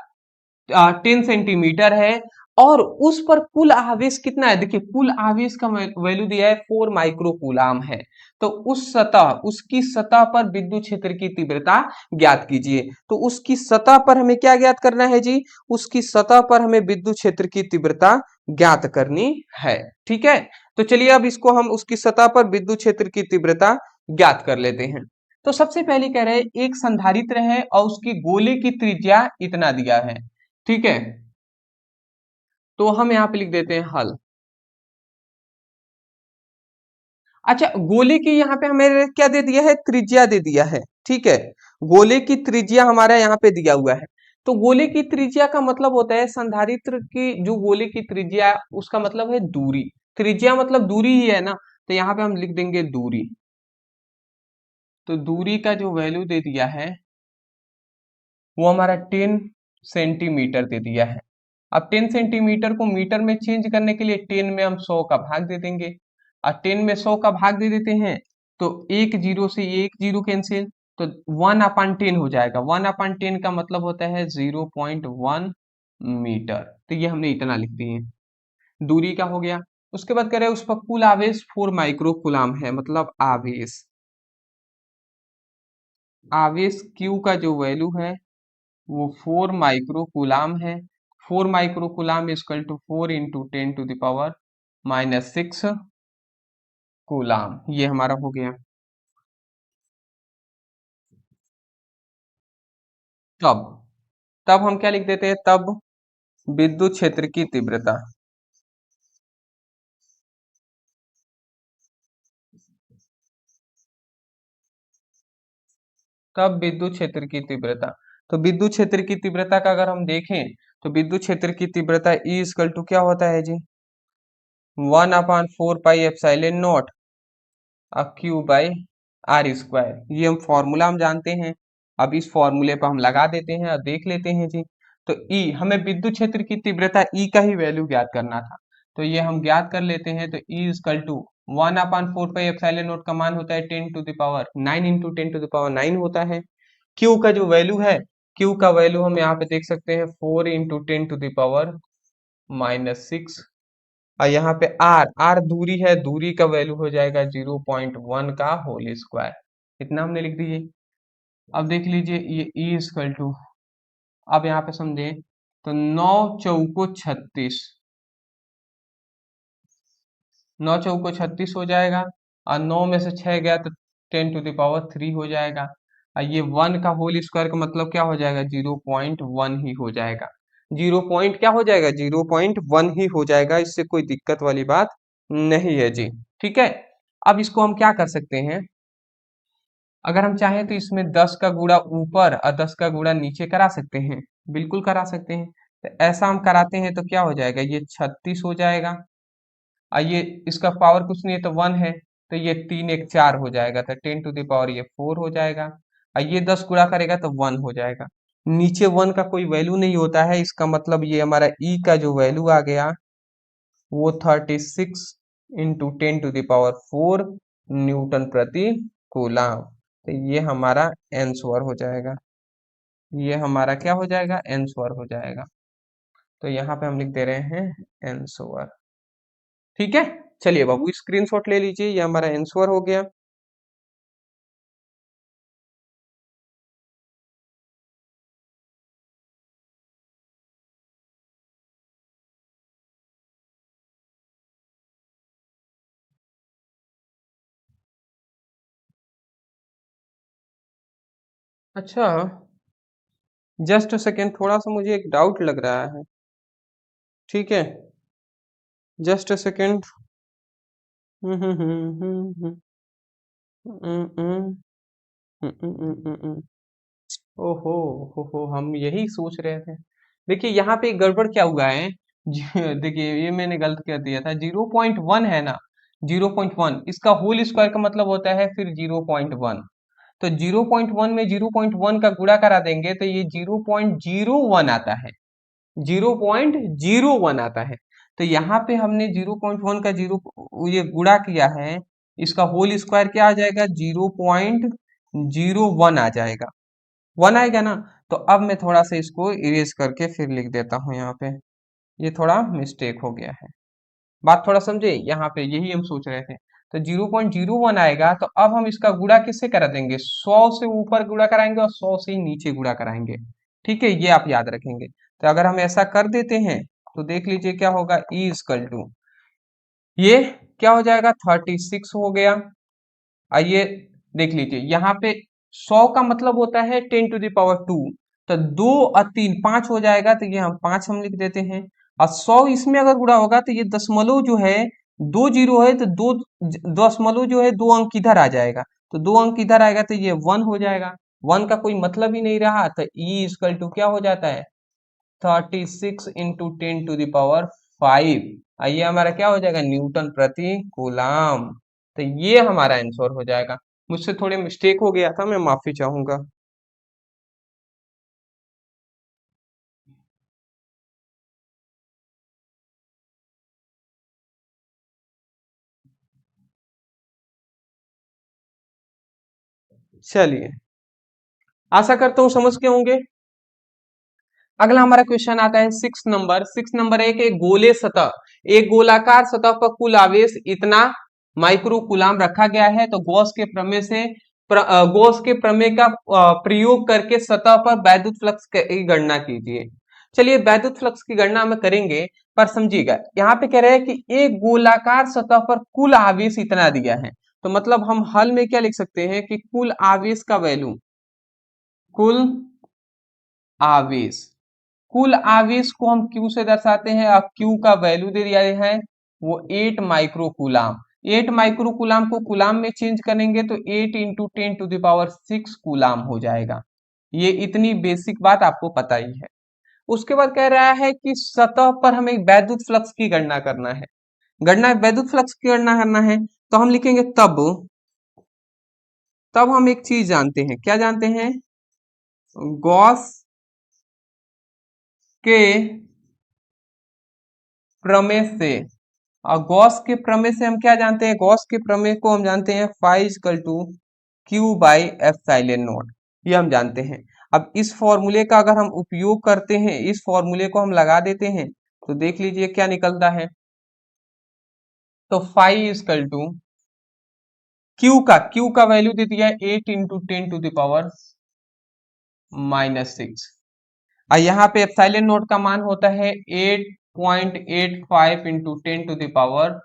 10 सेंटीमीटर है और उस पर कुल आवेश कितना है, देखिए कुल आवेश का वैल्यू दिया है 4 माइक्रोकूलाम है। तो उस सतह, उसकी सतह पर विद्युत क्षेत्र की तीव्रता ज्ञात कीजिए। तो उसकी सतह पर हमें क्या ज्ञात करना है जी, उसकी सतह पर हमें विद्युत क्षेत्र की तीव्रता ज्ञात करनी है। ठीक है, तो चलिए अब इसको हम उसकी सतह पर विद्युत क्षेत्र की तीव्रता ज्ञात कर लेते हैं। तो सबसे पहले कह रहे हैं एक संधारित्र है और उसकी गोले की त्रिज्या इतना दिया है। ठीक है, तो हम यहाँ पे लिख देते हैं हल। अच्छा, गोले की यहाँ पे हमें क्या दे दिया है, त्रिज्या दे दिया है। ठीक है, गोले की त्रिज्या हमारा यहाँ पे दिया हुआ है। तो गोले की त्रिज्या का मतलब होता है संधारित्र की जो गोले की त्रिज्या, उसका मतलब है दूरी। त्रिज्या मतलब दूरी ही है ना, तो यहाँ पे हम लिख देंगे दूरी। तो दूरी का जो वैल्यू दे दिया है वो हमारा 10 सेंटीमीटर दे दिया है। अब 10 सेंटीमीटर को मीटर में चेंज करने के लिए 10 में हम 100 का भाग दे देंगे, और 10 में 100 का भाग दे देते हैं तो एक जीरो से ये एक जीरो कैंसिल, तो 1/10 हो जाएगा। 1/10 का मतलब होता है 0.1 मीटर। तो ये हमने इतना लिख दिए, दूरी का हो गया। उसके बाद कह रहे हैं उस पर कुल आवेश 4 माइक्रो कूलाम है, मतलब आवेश, आवेश Q का जो वैल्यू है वो 4 माइक्रो कूलाम है। 4 micro coulomb equal to 4 × 10⁻⁻6 coulomb, ये हमारा हो गया। तब तब हम क्या लिख देते हैं, तब विद्युत क्षेत्र की तीव्रता, तब विद्युत क्षेत्र की तीव्रता, तो विद्युत क्षेत्र की तीव्रता का अगर हम देखें तो विद्युत क्षेत्र की तीव्रता E इक्वल टू क्या होता है जी, 1/4 pi epsilon naught Q by R square. ये हम फॉर्मूला हम जानते हैं। अब इस फॉर्मूले पर हम लगा देते हैं और देख लेते हैं जी। तो E, हमें विद्युत क्षेत्र की तीव्रता E का ही वैल्यू ज्ञात करना था, तो ये हम ज्ञात कर लेते हैं। तो E equal to 1/4 pi epsilon naught का मान होता है 10⁹ इंटू 10⁹ होता है। Q का जो वैल्यू है, Q का वैल्यू हम यहाँ पे देख सकते हैं 4 इंटू 10⁻⁻6। और यहाँ पे R दूरी है, दूरी का वैल्यू हो जाएगा 0.1 का होल स्क्वायर। इतना हमने लिख दिए। अब देख लीजिए ये E इक्वल टू, अब यहाँ पे समझे तो 9 चौको 36, 9 चौको 36 हो जाएगा और 9 में से 6 गया तो 10⁻³ हो जाएगा। और ये 1 का होल स्क्वायर का मतलब क्या हो जाएगा, 0.1 ही हो जाएगा। 0 पॉइंट क्या हो जाएगा, 0.1 ही हो जाएगा। इससे कोई दिक्कत वाली बात नहीं है जी। ठीक है, अब इसको हम क्या कर सकते हैं, अगर हम चाहें तो इसमें 10 का गुणा ऊपर और 10 का गुणा नीचे करा सकते हैं, बिल्कुल करा सकते हैं। तो ऐसा हम कराते हैं तो क्या हो जाएगा, ये 36 हो जाएगा। और ये इसका पावर कुछ नहीं है तो 1 है, तो ये 3 1 4 हो जाएगा, तो 10⁻, ये 4 हो जाएगा। और ये 10 गुणा करेगा तो 1 हो जाएगा। नीचे 1 का कोई वैल्यू नहीं होता है, इसका मतलब ये हमारा E का जो वैल्यू आ गया वो 36 इंटू 10⁻⁴ न्यूटन प्रति कूलम। तो ये हमारा आंसर हो जाएगा, ये हमारा क्या हो जाएगा, आंसर हो जाएगा। तो यहाँ पे हम लिख दे रहे हैं आंसर। ठीक है, चलिए बाबू स्क्रीनशॉट ले लीजिए, ये हमारा आंसर हो गया। अच्छा, जस्ट सेकेंड, थोड़ा सा मुझे एक डाउट लग रहा है। ठीक है, जस्ट सेकेंड। ओहो, हो हम यही सोच रहे थे। देखिए यहाँ पे गड़बड़ क्या हुआ है, देखिए ये मैंने गलत कर दिया था। 0.1 है ना, 0.1 इसका होल स्क्वायर का मतलब होता है फिर 0.1। तो 0.1 में 0.1 का गुणा करा देंगे तो ये 0.01 आता है, 0.01 आता है। तो यहाँ पे हमने 0.1 का जीरो ये गुणा किया है, इसका होल स्क्वायर क्या आ जाएगा, 0.01 आ जाएगा, 1 आएगा ना। तो अब मैं थोड़ा सा इसको इरेज करके फिर लिख देता हूँ यहाँ पे, ये थोड़ा मिस्टेक हो गया है। बात थोड़ा समझे, यहाँ पे यही हम सोच रहे थे। तो 0.01 आएगा, तो अब हम इसका गुणा किससे करा देंगे, 100 से ऊपर गुणा कराएंगे और 100 से ही नीचे गुणा कराएंगे। ठीक है, ये आप याद रखेंगे। तो अगर हम ऐसा कर देते हैं तो देख लीजिए क्या होगा, E इक्वल टू ये क्या हो जाएगा, 36 हो गया। आइए देख लीजिए यहाँ पे 100 का मतलब होता है 10⁻², तो 2 और 3 5 हो जाएगा, तो ये हम 5 हम लिख देते हैं। और 100 इसमें अगर गुणा होगा तो ये दशमलव जो है 2 जीरो है, तो 2 दशमलव जो है 2 अंक इधर आ जाएगा, तो 2 अंक इधर आएगा तो ये 1 हो जाएगा। 1 का कोई मतलब ही नहीं रहा, तो E इक्वल टू क्या हो जाता है, 36 इंटू 10⁵। ये हमारा क्या हो जाएगा, न्यूटन प्रति कूलम। तो ये हमारा आंसर हो जाएगा। मुझसे थोड़े मिस्टेक हो गया था, मैं माफी चाहूंगा। चलिए, आशा करता हूँ समझ के होंगे। अगला हमारा क्वेश्चन आता है 6 नंबर है कि एक गोलाकार सतह पर कुल आवेश इतना माइक्रो कूलाम रखा गया है। तो गॉस के प्रमेय का प्रयोग करके सतह पर वैद्युत फ्लक्स की गणना कीजिए। चलिए वैद्युत फ्लक्स की गणना हम करेंगे, पर समझिएगा यहाँ पे कह रहे हैं कि एक गोलाकार सतह पर कुल आवेश इतना दिया है। तो मतलब हम हल में क्या लिख सकते हैं कि कुल आवेश का वैल्यू, कुल आवेश, कुल आवेश को हम Q से दर्शाते हैं। अब Q का वैल्यू दे दिया है वो 8 माइक्रो कूलाम। 8 माइक्रो कूलाम को कूलाम में चेंज करेंगे तो 8 इंटू 10⁻⁶ कूलाम हो जाएगा। ये इतनी बेसिक बात आपको पता ही है। उसके बाद कह रहा है कि सतह पर हमें वैद्युत फ्लक्स की गणना करना है। वैद्युत फ्लक्स की गणना करना है तो हम लिखेंगे तब हम एक चीज जानते हैं, क्या जानते हैं? गॉस के प्रमेय से। और गॉस के प्रमेय से हम क्या जानते हैं? गॉस के प्रमेय को हम जानते हैं phi equal to Q by epsilon naught, ये हम जानते हैं। अब इस फॉर्मूले का अगर हम उपयोग करते हैं, इस फॉर्मूले को हम लगा देते हैं तो देख लीजिए क्या निकलता है। तो फाई इक्वल टू क्यू का वैल्यू दे दिया है 8 इंटू 10⁻⁻⁶। और यहाँ पे एप्सिलॉन नोट का मान होता है 8.85 इंटू 10⁻12,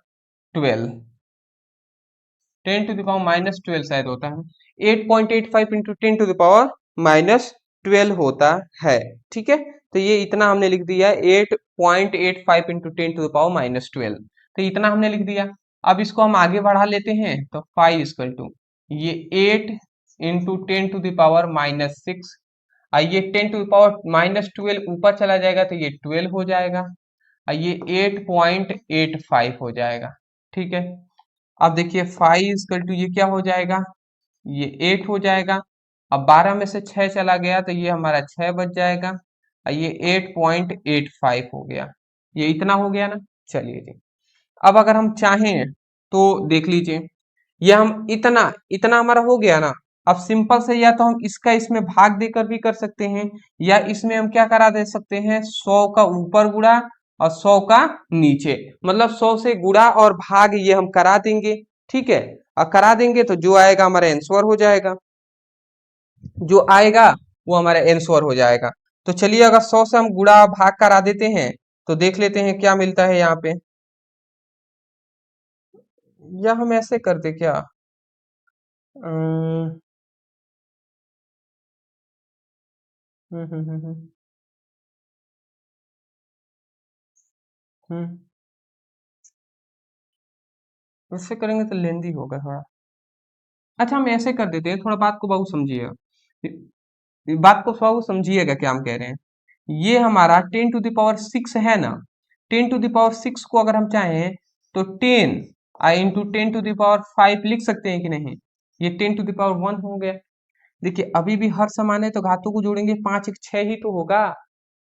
10⁻12 शायद होता है, 8.85 इंटू 10⁻12 होता है। ठीक है, तो ये इतना हमने लिख दिया 8.85 इंटू 10⁻12, तो इतना हमने लिख दिया। अब इसको हम आगे बढ़ा लेते हैं तो फाइव इक्वल टू ये 8 इंटू 10⁻⁻6, ये 10⁻12 ऊपर चला जाएगा तो ये 12 हो जाएगा, और ये 8.85 हो जाएगा। ठीक है, अब देखिए फाइव इक्वल टू ये क्या हो जाएगा? ये 8 हो जाएगा। अब 12 में से 6 चला गया तो ये हमारा 6 बच जाएगा, और ये 8.85 हो गया। ये इतना हो गया ना। चलिए जी, अब अगर हम चाहें तो देख लीजिए, ये हम इतना इतना हमारा हो गया ना। अब सिंपल से या तो हम इसका इसमें भाग देकर भी कर सकते हैं, या इसमें हम क्या करा दे सकते हैं, 100 का ऊपर गुणा और 100 का नीचे, मतलब 100 से गुणा और भाग ये हम करा देंगे। ठीक है, और करा देंगे तो जो आएगा हमारा आंसर हो जाएगा, जो आएगा वो हमारा आंसर हो जाएगा। तो चलिए अगर 100 से हम गुणा और भाग करा देते हैं तो देख लेते हैं क्या मिलता है यहाँ पे। या हम ऐसे करते क्या, हम्म हम्म हम्म हम्म हम्म, हम्म, इससे करेंगे तो लेंदी होगा थोड़ा। अच्छा हम ऐसे कर देते हैं, थोड़ा बात को बहुत समझिएगा, बात को थोड़ा समझिएगा क्या हम कह रहे हैं। ये हमारा 10⁻6 है ना, 10⁻6 को अगर हम चाहें तो 10 इंटू 10⁻5 लिख सकते हैं कि नहीं? ये 10⁻1 हो गया। देखिए अभी भी हर समान है तो घातों को जोड़ेंगे, 5 एक 6 ही तो होगा,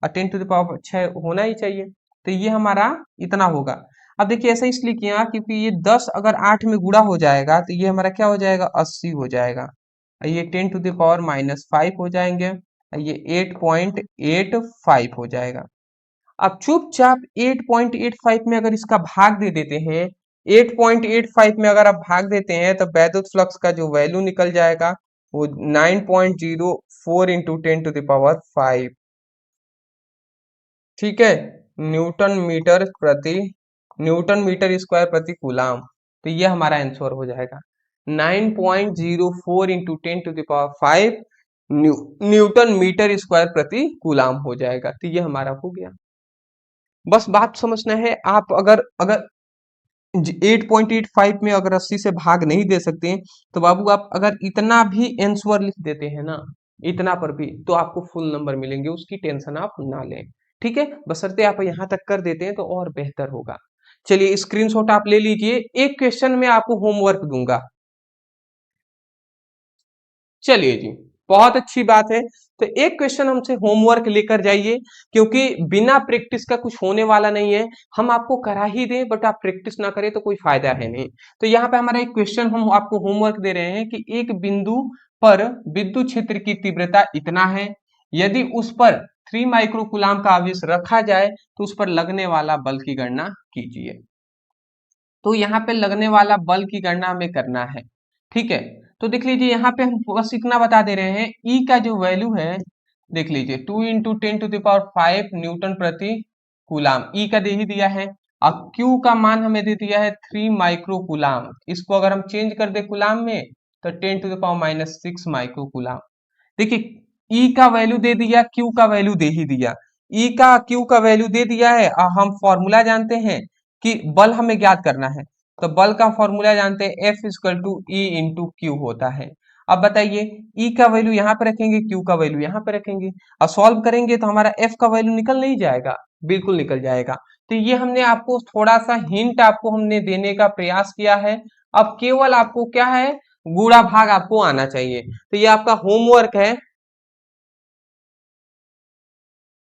और 10⁻6 होना ही चाहिए, तो ये हमारा इतना होगा। अब देखिए ऐसा इसलिए किया क्योंकि ये 10 अगर 8 में गुणा हो जाएगा तो ये हमारा क्या हो जाएगा, 80 हो जाएगा, और ये 10⁻⁻5 हो जाएंगे, और ये 8.85 हो जाएगा। अब चुपचाप 8.85 में अगर इसका भाग दे देते हैं, 8.85 में अगर आप भाग देते हैं तो वैद्युत फ्लक्स का जो वैल्यू निकल जाएगा वो 9.04 इंटू 10⁻5। ठीक है, न्यूटन मीटर स्क्वायर प्रति कूलाम। तो ये हमारा आंसर हो जाएगा 9.04 इंटू 10⁻5 न्यूटन मीटर स्क्वायर प्रति कूलाम हो जाएगा। तो ये हमारा हो गया। बस बात समझना है, आप अगर अगर 8.85 में अगर 80 से भाग नहीं दे सकते हैं तो बाबू आप अगर इतना भी आंसर लिख देते हैं ना, इतना पर भी, तो आपको फुल नंबर मिलेंगे, उसकी टेंशन आप ना लें। ठीक है, बशर्ते आप यहाँ तक कर देते हैं तो और बेहतर होगा। चलिए स्क्रीनशॉट आप ले लीजिए, एक क्वेश्चन में आपको होमवर्क दूंगा। चलिए जी, बहुत अच्छी बात है। तो एक क्वेश्चन हमसे होमवर्क लेकर जाइए, क्योंकि बिना प्रैक्टिस का कुछ होने वाला नहीं है। हम आपको करा ही दें बट आप प्रैक्टिस ना करें तो कोई फायदा है नहीं। तो यहाँ पे हमारा एक क्वेश्चन हम आपको होमवर्क दे रहे हैं कि एक बिंदु पर विद्युत क्षेत्र की तीव्रता इतना है, यदि उस पर 3 माइक्रोकूलाम का आवेश रखा जाए तो उस पर लगने वाला बल की गणना कीजिए। तो यहाँ पे लगने वाला बल की गणना हमें करना है। ठीक है, तो देख लीजिए यहाँ पे हम बस इतना बता दे रहे हैं, ई का जो वैल्यू है देख लीजिए 2 इंटू 10⁵ न्यूटन प्रति कूलाम, ई का दे ही दिया है, और क्यू का मान हमें दे दिया है 3 माइक्रो कूलाम। इसको अगर हम चेंज कर दे कूलाम में तो 10⁻⁻6 माइक्रो कूलाम। देखिए ई का वैल्यू दे दिया, क्यू का वैल्यू दे ही दिया, ई का क्यू का वैल्यू दे दिया है, और हम फॉर्मूला जानते हैं कि बल हमें ज्ञात करना है। तो बल का फॉर्मूला जानते हैं, F equal to E into Q होता है। अब बताइए, ई का वैल्यू यहाँ पे रखेंगे, क्यू का वैल्यू यहाँ पे रखेंगे, अब सॉल्व करेंगे तो हमारा एफ का वैल्यू निकल नहीं जाएगा, बिल्कुल निकल जाएगा। तो ये हमने आपको थोड़ा सा हिंट आपको हमने देने का प्रयास किया है। अब केवल आपको क्या है, गुणा भाग आपको आना चाहिए। तो ये आपका होमवर्क है,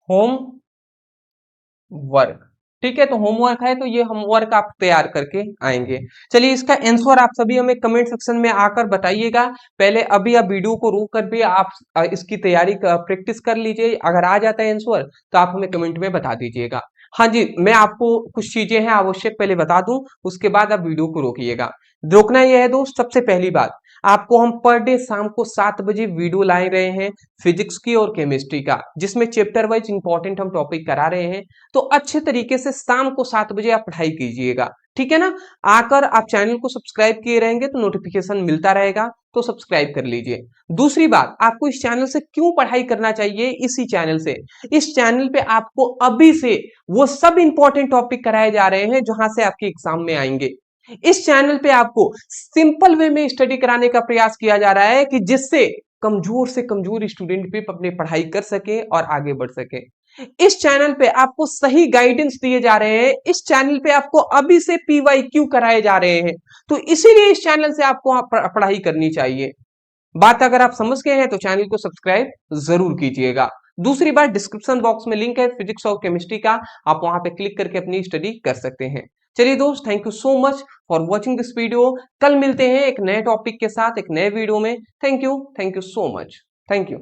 होम वर्क। ठीक है, तो होमवर्क है, तो ये होमवर्क आप तैयार करके आएंगे। चलिए, इसका आंसर आप सभी हमें कमेंट सेक्शन में आकर बताइएगा। पहले अभी आप वीडियो को रोक कर भी आप इसकी तैयारी प्रैक्टिस कर लीजिए। अगर आ जाता है आंसर तो आप हमें कमेंट में बता दीजिएगा। हाँ जी, मैं आपको कुछ चीजें हैं आवश्यक पहले बता दूं, उसके बाद आप वीडियो को रोकिएगा। रोकना यह है दोस्त, सबसे पहली बात, आपको हम पर डे शाम को 7 बजे वीडियो ला रहे हैं फिजिक्स की और केमिस्ट्री का, जिसमें चैप्टर वाइज इंपॉर्टेंट हम टॉपिक करा रहे हैं। तो अच्छे तरीके से शाम को 7 बजे आप पढ़ाई कीजिएगा, ठीक है ना। आकर आप चैनल को सब्सक्राइब किए रहेंगे तो नोटिफिकेशन मिलता रहेगा, तो सब्सक्राइब कर लीजिए। दूसरी बात, आपको इस चैनल से क्यों पढ़ाई करना चाहिए, इसी चैनल से, इस चैनल पे आपको अभी से वो सब इंपॉर्टेंट टॉपिक कराए जा रहे हैं जहां से आपके एग्जाम में आएंगे। इस चैनल पे आपको सिंपल वे में स्टडी कराने का प्रयास किया जा रहा है कि जिससे कमजोर से कमजोर स्टूडेंट भी अपनी पढ़ाई कर सके और आगे बढ़ सके। इस चैनल पे आपको सही गाइडेंस दिए जा रहे हैं, इस चैनल पे आपको अभी से PYQ कराए जा रहे हैं, तो इसीलिए इस चैनल से आपको पढ़ाई करनी चाहिए। बात अगर आप समझ गए हैं तो चैनल को सब्सक्राइब जरूर कीजिएगा। दूसरी बात, डिस्क्रिप्शन बॉक्स में लिंक है फिजिक्स और केमिस्ट्री का, आप वहां पे क्लिक करके अपनी स्टडी कर सकते हैं। चलिए दोस्त, thank you so much for watching this video. कल मिलते हैं एक नए टॉपिक के साथ एक नए वीडियो में। Thank you so much. Thank you.